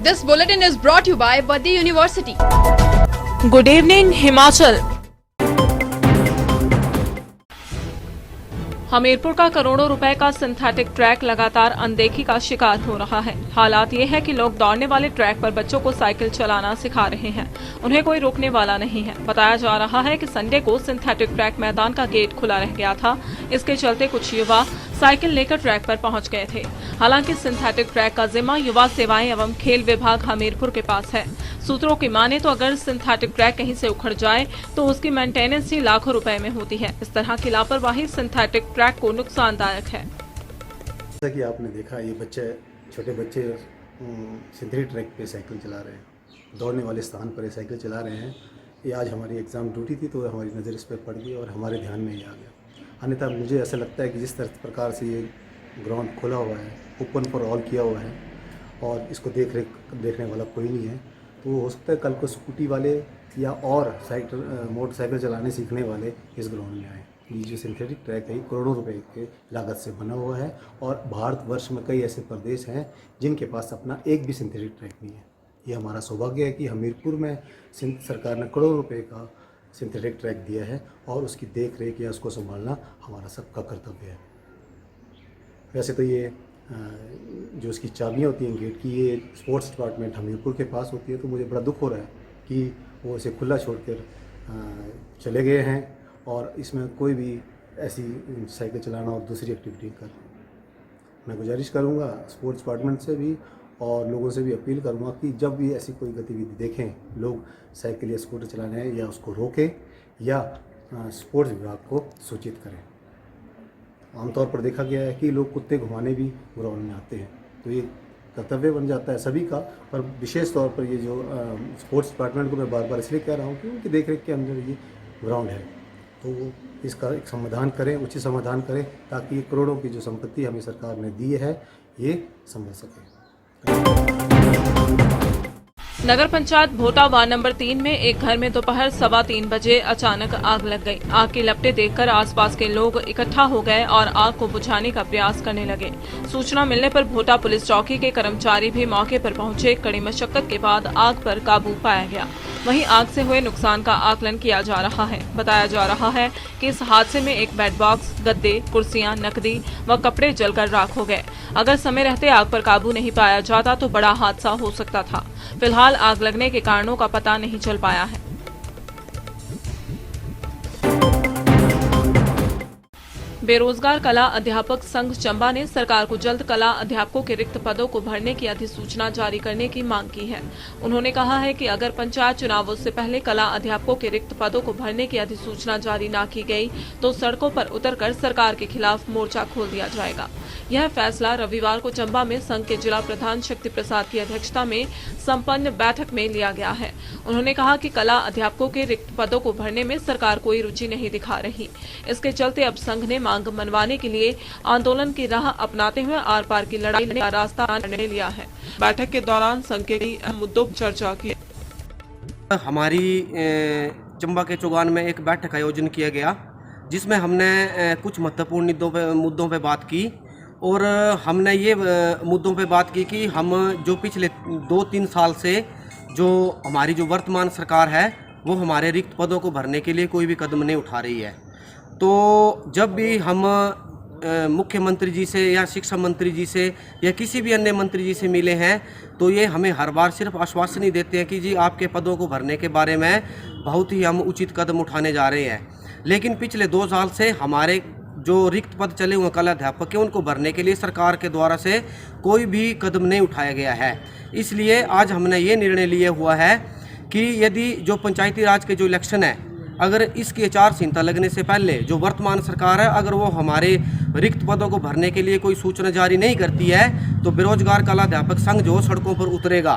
This bulletin is brought to you by Waddi University. Good evening, Himachal. Hamirpur का करोड़ों रुपए का सिंथेटिक ट्रैक लगातार अनदेखी का शिकार हो रहा है। हालात ये है कि लोग दौड़ने वाले ट्रैक पर बच्चों को साइकिल चलाना सिखा रहे हैं, उन्हें कोई रोकने वाला नहीं है। बताया जा रहा है कि संडे को सिंथेटिक ट्रैक मैदान का गेट खुला रह गया था, इसके चलते कुछ युवा साइकिल लेकर ट्रैक पर पहुंच गए थे। हालांकि सिंथेटिक ट्रैक का जिम्मा युवा सेवाएं एवं खेल विभाग हमीरपुर के पास है। सूत्रों की माने तो अगर सिंथेटिक ट्रैक कहीं से उखड़ जाए तो उसकी मेंटेनेंस ही लाखों रुपए में होती है। इस तरह की लापरवाही सिंथेटिक ट्रैक को नुकसानदायक है। जैसा कि आपने देखा, ये छोटे बच्चे सिंथेटिक ट्रैक पे साइकिल चला रहे हैं, दौड़ने वाले स्थान पर ये साइकिल चला रहे हैं। ये आज हमारी एग्ज़ाम ड्यूटी थी तो हमारी नज़र इस पर पड़ गई और हमारे ध्यान में ये आ गया। अन्यथा मुझे ऐसा लगता है कि जिस प्रकार से ये ग्राउंड खुला हुआ है, ओपन फॉर ऑल किया हुआ है और इसको देखने वाला कोई नहीं है, तो हो सकता है कल को स्कूटी वाले या और मोटरसाइकिल चलाने सीखने वाले इस ग्राउंड में आए। ये जो सिंथेटिक ट्रैक है करोड़ों रुपए के लागत से बना हुआ है और भारतवर्ष में कई ऐसे प्रदेश हैं जिनके पास अपना एक भी सिंथेटिक ट्रैक नहीं है। ये हमारा सौभाग्य है कि हमीरपुर में सरकार ने करोड़ों रुपए का सिंथेटिक ट्रैक दिया है और उसकी देख रेख या उसको संभालना हमारा सबका कर्तव्य है। वैसे तो ये जो इसकी चाबियाँ होती हैं गेट की, ये स्पोर्ट्स डिपार्टमेंट हमीरपुर के पास होती है, तो मुझे बड़ा दुख हो रहा है कि वो इसे खुला छोड़कर चले गए हैं और इसमें कोई भी ऐसी साइकिल चलाना और दूसरी एक्टिविटी कर। मैं गुजारिश करूँगा स्पोर्ट्स डिपार्टमेंट से भी और लोगों से भी अपील करूँगा कि जब भी ऐसी कोई गतिविधि देखें, लोग साइकिल या स्कूटर चलाने या उसको रोकें या स्पोर्ट्स विभाग को सूचित करें। आमतौर पर देखा गया है कि लोग कुत्ते घुमाने भी ग्राउंड में आते हैं, तो ये कर्तव्य बन जाता है सभी का। पर विशेष तौर पर ये जो स्पोर्ट्स डिपार्टमेंट को मैं बार बार इसलिए कह रहा हूँ कि उनकी देख रेख के अंदर ये ग्राउंड है, तो वो इसका एक समाधान करें, उचित समाधान करें, ताकि ये करोड़ों की जो संपत्ति हमें सरकार ने दी है ये संभल सके। नगर पंचायत भोटा वार्ड नंबर 3 में एक घर में दोपहर 3:15 बजे अचानक आग लग गई। आग की लपटें देखकर आसपास के लोग इकट्ठा हो गए और आग को बुझाने का प्रयास करने लगे। सूचना मिलने पर भोटा पुलिस चौकी के कर्मचारी भी मौके पर पहुंचे। कड़ी मशक्कत के बाद आग पर काबू पाया गया। वहीं आग से हुए नुकसान का आकलन किया जा रहा है। बताया जा रहा है कि इस हादसे में एक बेड बॉक्स, गद्दे, कुर्सियां, नकदी व कपड़े जलकर राख हो गए। अगर समय रहते आग पर काबू नहीं पाया जाता तो बड़ा हादसा हो सकता था। फिलहाल आग लगने के कारणों का पता नहीं चल पाया है। बेरोजगार कला अध्यापक संघ चंबा ने सरकार को जल्द कला अध्यापकों के रिक्त पदों को भरने की अधिसूचना जारी करने की मांग की है। उन्होंने कहा है कि अगर पंचायत चुनावों से पहले कला अध्यापकों के रिक्त पदों को भरने की अधिसूचना जारी न की गई तो सड़कों पर उतरकर सरकार के खिलाफ मोर्चा खोल दिया जाएगा। यह फैसला रविवार को चंबा में संघ के जिला प्रधान शक्ति प्रसाद की अध्यक्षता में संपन्न बैठक में लिया गया है। उन्होंने कहा कि कला अध्यापकों के रिक्त पदों को भरने में सरकार कोई रुचि नहीं दिखा रही। इसके चलते अब संघ ने मांग मनवाने के लिए आंदोलन की राह अपनाते हुए आर पार की लड़ाई का रास्ता निर्णय लिया है। बैठक के दौरान संघ के कई अहम मुद्दों पर चर्चा की। हमारी चंबा के चौगान में एक बैठक आयोजन किया गया, जिसमें हमने कुछ महत्वपूर्ण मुद्दों पे बात की और हमने ये मुद्दों पे बात की कि हम जो पिछले 2-3 साल से जो हमारी जो वर्तमान सरकार है वो हमारे रिक्त पदों को भरने के लिए कोई भी कदम नहीं उठा रही है। तो जब भी हम मुख्यमंत्री जी से या शिक्षा मंत्री जी से या किसी भी अन्य मंत्री जी से मिले हैं तो ये हमें हर बार सिर्फ आश्वासन ही देते हैं कि जी आपके पदों को भरने के बारे में बहुत ही हम उचित कदम उठाने जा रहे हैं। लेकिन पिछले 2 साल से हमारे जो रिक्त पद चले हुए कला अध्यापक के उनको भरने के लिए सरकार के द्वारा से कोई भी कदम नहीं उठाया गया है। इसलिए आज हमने ये निर्णय लिया हुआ है कि यदि जो पंचायती राज के जो इलेक्शन है, अगर इसकी आचार संहिता लगने से पहले जो वर्तमान सरकार है अगर वो हमारे रिक्त पदों को भरने के लिए कोई सूचना जारी नहीं करती है तो बेरोजगार कला अध्यापक संघ जो सड़कों पर उतरेगा।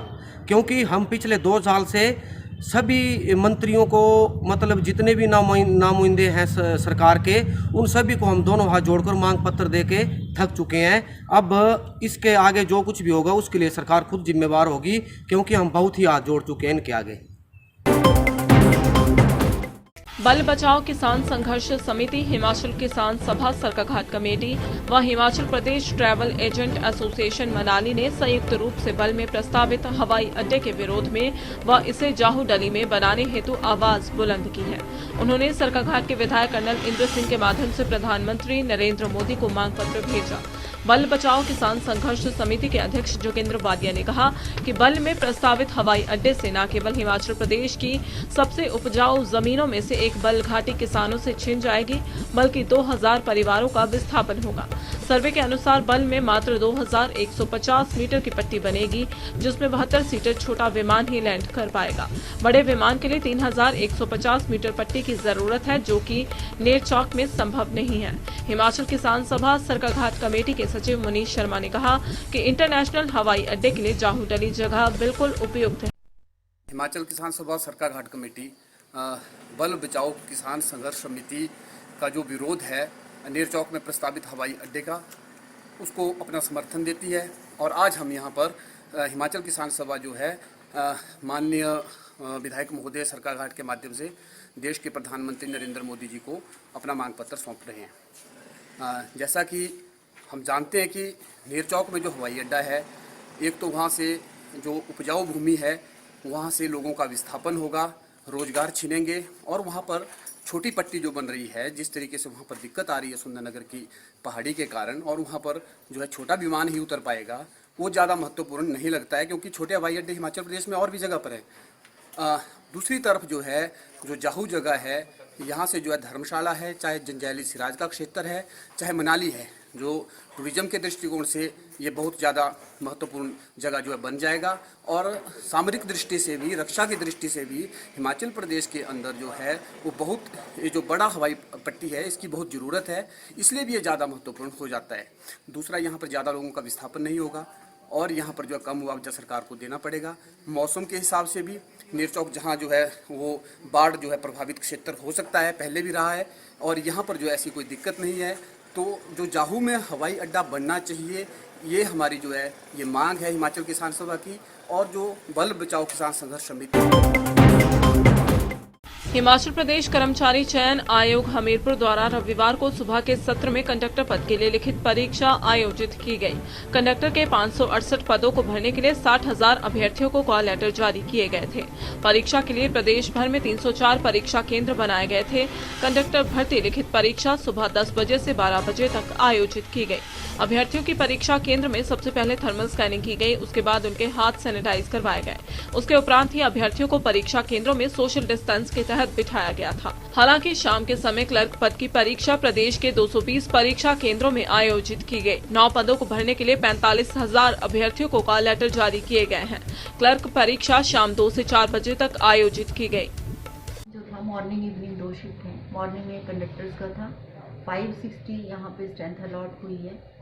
क्योंकि हम पिछले 2 साल से सभी मंत्रियों को, मतलब जितने भी नामुइंदे हैं सरकार के, उन सभी को हम दोनों हाथ जोड़कर मांग पत्र देके थक चुके हैं। अब इसके आगे जो कुछ भी होगा उसके लिए सरकार खुद जिम्मेवार होगी, क्योंकि हम बहुत ही हाथ जोड़ चुके हैं इनके आगे। बल बचाओ किसान संघर्ष समिति, हिमाचल किसान सभा सरकाघाट कमेटी व Himachal Pradesh travel agent association Manali ने संयुक्त रूप से बल में प्रस्तावित हवाई अड्डे के विरोध में व इसे जाहूडली में बनाने हेतु आवाज बुलंद की है। उन्होंने सरकाघाट के विधायक कर्नल इंद्र सिंह के माध्यम से प्रधानमंत्री नरेंद्र मोदी को मांग पत्र भेजा। बल बचाओ किसान संघर्ष समिति के अध्यक्ष जोगेंद्र वादिया ने कहा कि बल में प्रस्तावित हवाई अड्डे से न केवल हिमाचल प्रदेश की सबसे उपजाऊ जमीनों में से एक बल घाटी किसानों से छिन जाएगी, बल्कि 2000 परिवारों का विस्थापन होगा। सर्वे के अनुसार बल में मात्र 2150 मीटर की पट्टी बनेगी, जिसमें 72 सीटर छोटा विमान ही लैंड कर पाएगा। बड़े विमान के लिए 3150 मीटर पट्टी की जरूरत है, जो कि नेरचौक में संभव नहीं है। हिमाचल किसान सभा सरकाघाट कमेटी के सचिव मनीष शर्मा ने कहा कि इंटरनेशनल हवाई अड्डे के लिए जाहूडली जगह बिल्कुल उपयुक्त है। हिमाचल किसान सभा सरकाघाट कमेटी बल बचाओ किसान संघर्ष समिति का जो विरोध है नेरचौक में प्रस्तावित हवाई अड्डे का, उसको अपना समर्थन देती है। और आज हम यहाँ पर हिमाचल किसान सभा जो है माननीय विधायक महोदय सरकाघाट के माध्यम से देश के प्रधानमंत्री नरेंद्र मोदी जी को अपना मांग पत्र सौंप रहे हैं। जैसा कि हम जानते हैं कि नेरचौक में जो हवाई अड्डा है, एक तो वहाँ से जो उपजाऊ भूमि है वहाँ से लोगों का विस्थापन होगा, रोजगार छिनेंगे, और वहाँ पर छोटी पट्टी जो बन रही है, जिस तरीके से वहाँ पर दिक्कत आ रही है सुंदरनगर की पहाड़ी के कारण, और वहाँ पर जो है छोटा विमान ही उतर पाएगा, वो ज़्यादा महत्वपूर्ण नहीं लगता है, क्योंकि छोटे हवाई अड्डे हिमाचल प्रदेश में और भी जगह पर है। दूसरी तरफ जो है जो जाहू जगह है, यहाँ से जो है धर्मशाला है, चाहे जंजैली सिराज का क्षेत्र है, चाहे मनाली है, जो टूरिज्म के दृष्टिकोण से ये बहुत ज़्यादा महत्वपूर्ण जगह जो है बन जाएगा। और सामरिक दृष्टि से भी, रक्षा की दृष्टि से भी हिमाचल प्रदेश के अंदर जो है वो बहुत, ये जो बड़ा हवाई पट्टी है इसकी बहुत ज़रूरत है, इसलिए भी ये ज़्यादा महत्वपूर्ण हो जाता है। दूसरा, यहाँ पर ज़्यादा लोगों का विस्थापन नहीं होगा और यहाँ पर जो है कम मुआवजा सरकार को देना पड़ेगा। मौसम के हिसाब से भी नेरचौक जहाँ जो है वो बाढ़ जो है प्रभावित क्षेत्र हो सकता है, पहले भी रहा है, और यहाँ पर जो ऐसी कोई दिक्कत नहीं है। तो जो जाहू में हवाई अड्डा बनना चाहिए, ये हमारी जो है ये मांग है हिमाचल किसान सभा की, और जो बल बचाओ किसान संघर्ष समिति। हिमाचल प्रदेश कर्मचारी चयन आयोग हमीरपुर द्वारा रविवार को सुबह के सत्र में कंडक्टर पद के लिए लिखित परीक्षा आयोजित की गई। कंडक्टर के 568 पदों को भरने के लिए 60,000 अभ्यर्थियों को कॉल लेटर जारी किए गए थे। परीक्षा के लिए प्रदेश भर में 304 परीक्षा केंद्र बनाए गए थे। कंडक्टर भर्ती लिखित परीक्षा सुबह 10 बजे से 12 बजे तक आयोजित की गई। अभ्यर्थियों की परीक्षा केंद्र में सबसे पहले थर्मल स्कैनिंग की गई, उसके बाद उनके हाथ सैनिटाइज करवाए गए। उसके उपरांत ही अभ्यर्थियों को परीक्षा केंद्रों में सोशल डिस्टेंस के तहत बिठाया गया था। हालांकि शाम के समय क्लर्क पद की परीक्षा प्रदेश के 220 परीक्षा केंद्रों में आयोजित की गई। 9 पदों को भरने के लिए 45,000 अभ्यर्थियों को कॉल लेटर जारी किए गए हैं। क्लर्क परीक्षा शाम 2 से 4 बजे तक आयोजित की गई। जो था मॉर्निंग इवनिंग 2 शिफ्ट है। मॉर्निंग में कंडक्टर्स का था 560 यहाँ पे स्ट्रेंथ अलॉट हुई है।